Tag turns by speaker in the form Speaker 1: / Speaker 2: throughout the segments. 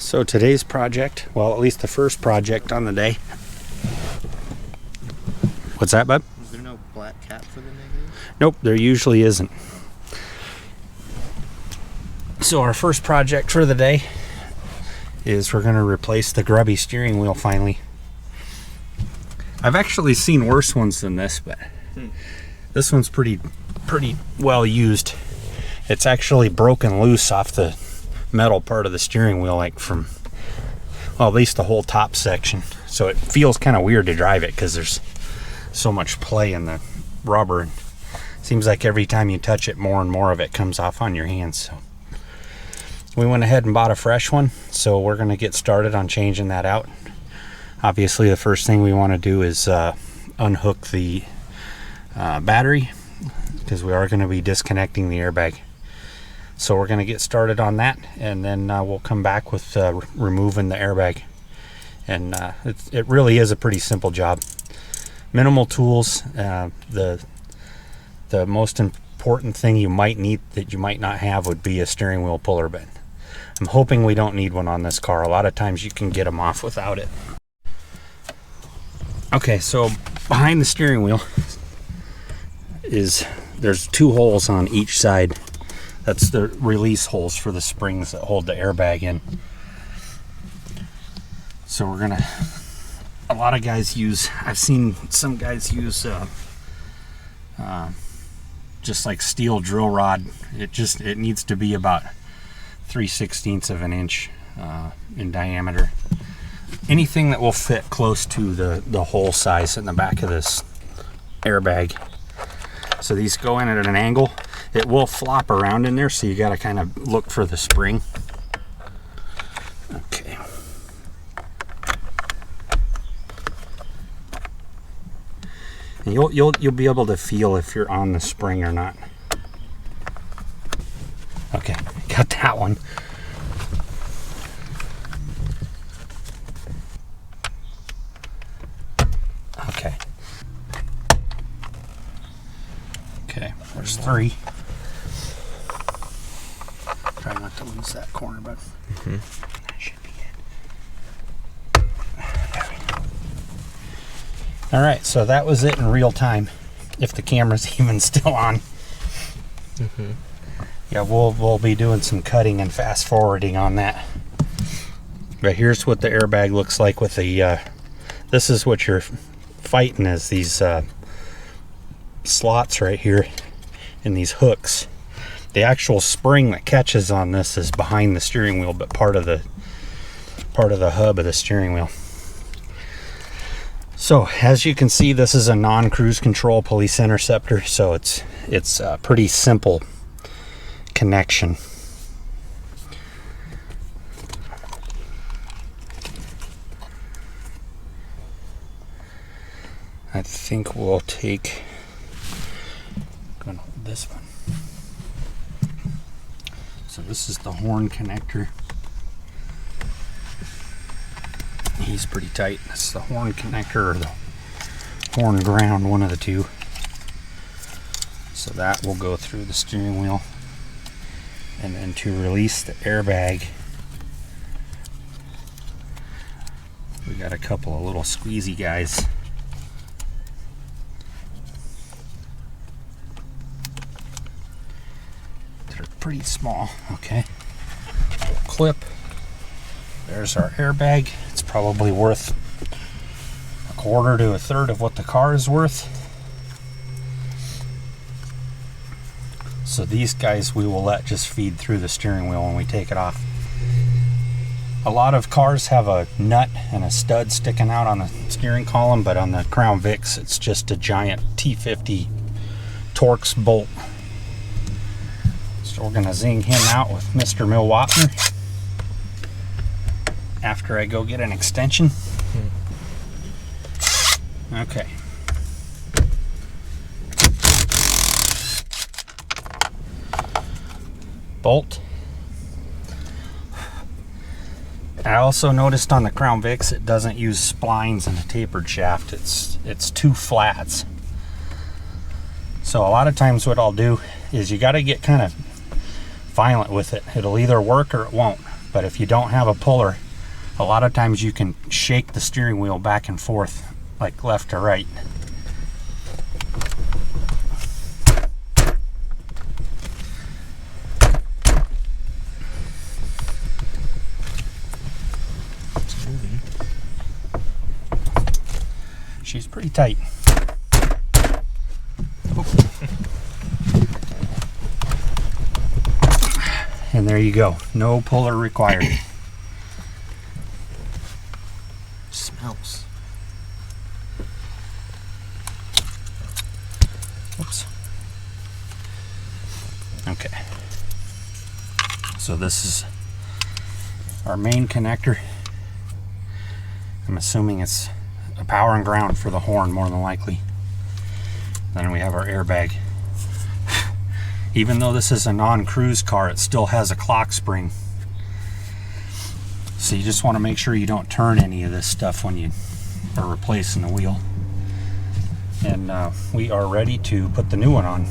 Speaker 1: So today's project, well, at least the first project on the day. What's that, bud?
Speaker 2: Is there no black cap for the negative?
Speaker 1: Nope, there usually isn't. So our first project for the day is we're going to replace the grubby steering wheel finally. I've actually seen worse ones than this, but this one's pretty well used. It's actually broken loose off the metal part of the steering wheel, like from, well, at least the whole top section. So it feels kind of weird to drive it because there's so much play in the rubber. And seems like every time you touch it, more and more of it comes off on your hands. So we went ahead and bought a fresh one, so we're going to get started on changing that out. Obviously, the first thing we want to do is unhook the battery, because we are going to be disconnecting the airbag. So we're going to get started on that, and then we'll come back with removing the airbag. And it really is a pretty simple job. Minimal tools. The most important thing you might need that you might not have would be a steering wheel puller bit. I'm hoping we don't need one on this car. A lot of times you can get them off without it. Okay, so behind the steering wheel there's two holes on each side. That's the release holes for the springs that hold the airbag in. So we're gonna, a lot of guys use, I've seen some guys use just like steel drill rod. It needs to be about 3/16 of an inch in diameter. Anything that will fit close to the hole size in the back of this airbag. So these go in at an angle. It will flop around in there, so you got to kind of look for the spring. Okay. And you'll be able to feel if you're on the spring or not. Okay, got that one. Okay. Okay, there's three. Try not to lose that corner, but that should be it. There we go. All right, so that was it in real time, if the camera's even still on. Yeah, we'll be doing some cutting and fast forwarding on that. But here's what the airbag looks like with the. This is what you're fighting, is these slots right here in these hooks. The actual spring that catches on this is behind the steering wheel, but part of the hub of the steering wheel. So as you can see, this is a non-cruise control police interceptor, so it's a pretty simple connection. I think we'll take, I'm gonna hold this one. So this is the horn connector. He's pretty tight. That's the horn connector or the horn ground, one of the two. So that will go through the steering wheel. And then to release the airbag, we got a couple of little squeezy guys. They're pretty small. Okay. Clip. There's our airbag. It's probably worth a quarter to a third of what the car is worth. So these guys we will let just feed through the steering wheel when we take it off. A lot of cars have a nut and a stud sticking out on the steering column, but on the Crown Vics it's just a giant T50 Torx bolt. So we're going to zing him out with Mr. Milwaukee after I go get an extension. Okay. Bolt. I also noticed on the Crown Vics it doesn't use splines and a tapered shaft. It's two flats. So a lot of times what I'll do is you got to get kind of violent with it. It'll either work or it won't. But if you don't have a puller, a lot of times you can shake the steering wheel back and forth, like left to right.
Speaker 2: It's moving.
Speaker 1: She's pretty tight. And there you go. No puller required.
Speaker 2: Smells.
Speaker 1: Oops. Okay. So this is our main connector. I'm assuming it's a power and ground for the horn, more than likely. Then we have our airbag. Even though this is a non-cruise car, it still has a clock spring. So you just want to make sure you don't turn any of this stuff when you are replacing the wheel. And we are ready to put the new one on.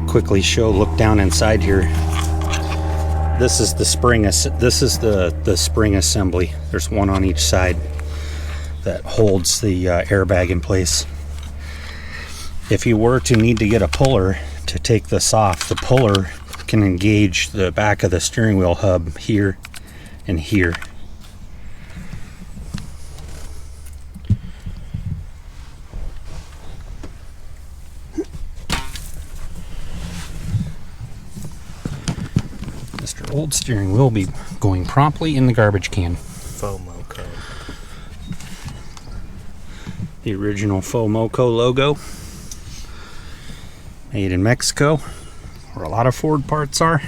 Speaker 1: Quickly look down inside here. This is the spring. This is the spring assembly. There's one on each side that holds the airbag in place. If you were to need to get a puller to take this off, the puller can engage the back of the steering wheel hub here and here. Mr. Old Steering Wheel will be going promptly in the garbage can.
Speaker 2: FOMO code.
Speaker 1: The original FOMOCO logo. Made in Mexico, where a lot of Ford parts are.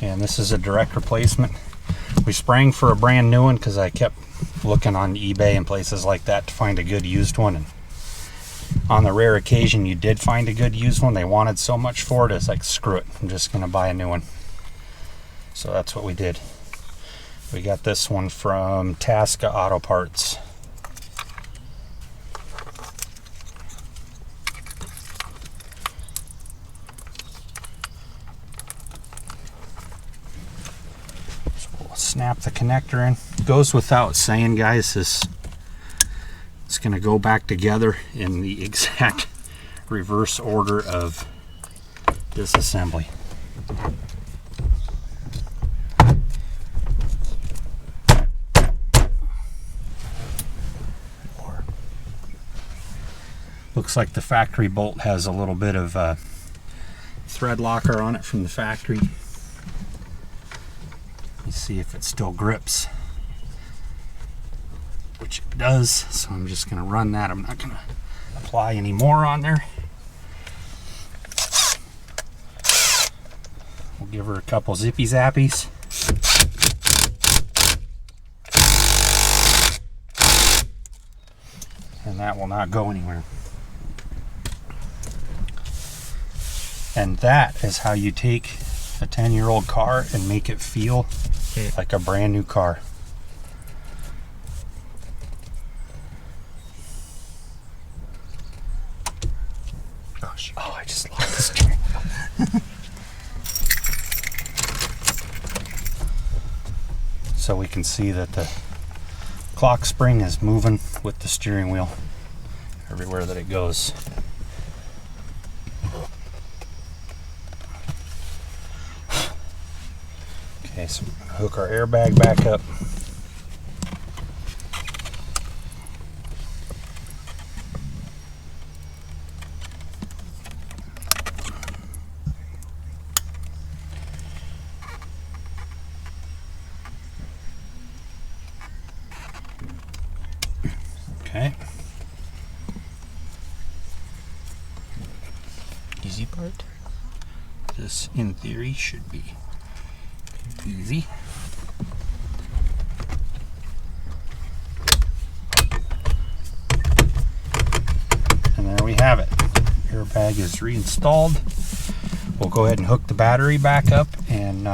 Speaker 1: And this is a direct replacement. We sprang for a brand new one because I kept looking on eBay and places like that to find a good used one. And on the rare occasion you did find a good used one, they wanted so much for it, it's like, screw it, I'm just gonna buy a new one. So that's what we did. We got this one from Tasca Parts. So we'll snap the connector in. Goes without saying, guys, it's going to go back together in the exact reverse order of this assembly. Looks like the factory bolt has a little bit of thread locker on it from the factory. Let's see if it still grips. Which it does, so I'm just going to run that. I'm not going to apply any more on there. We'll give her a couple zippy zappies. And that will not go anywhere. And that is how you take a 10-year-old car and make it feel like a brand new car. Oh, I just locked the steering wheel. So we can see that the clock spring is moving with the steering wheel everywhere that it goes. Okay, so we're gonna hook our airbag back up. Okay.
Speaker 2: Easy part.
Speaker 1: This, in theory, should be easy. And there we have it. Airbag is reinstalled. We'll go ahead and hook the battery back up, and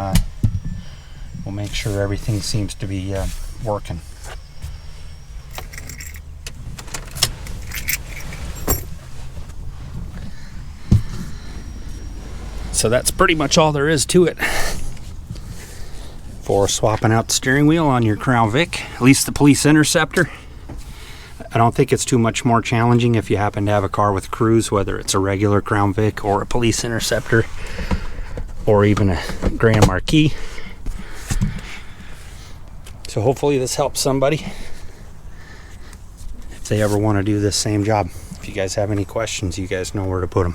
Speaker 1: we'll make sure everything seems to be working. So that's pretty much all there is to it for swapping out the steering wheel on your Crown Vic, at least the Police Interceptor. I don't think it's too much more challenging if you happen to have a car with cruise, whether it's a regular Crown Vic or a Police Interceptor or even a Grand Marquis. So hopefully this helps somebody if they ever want to do this same job. If you guys have any questions, you guys know where to put them.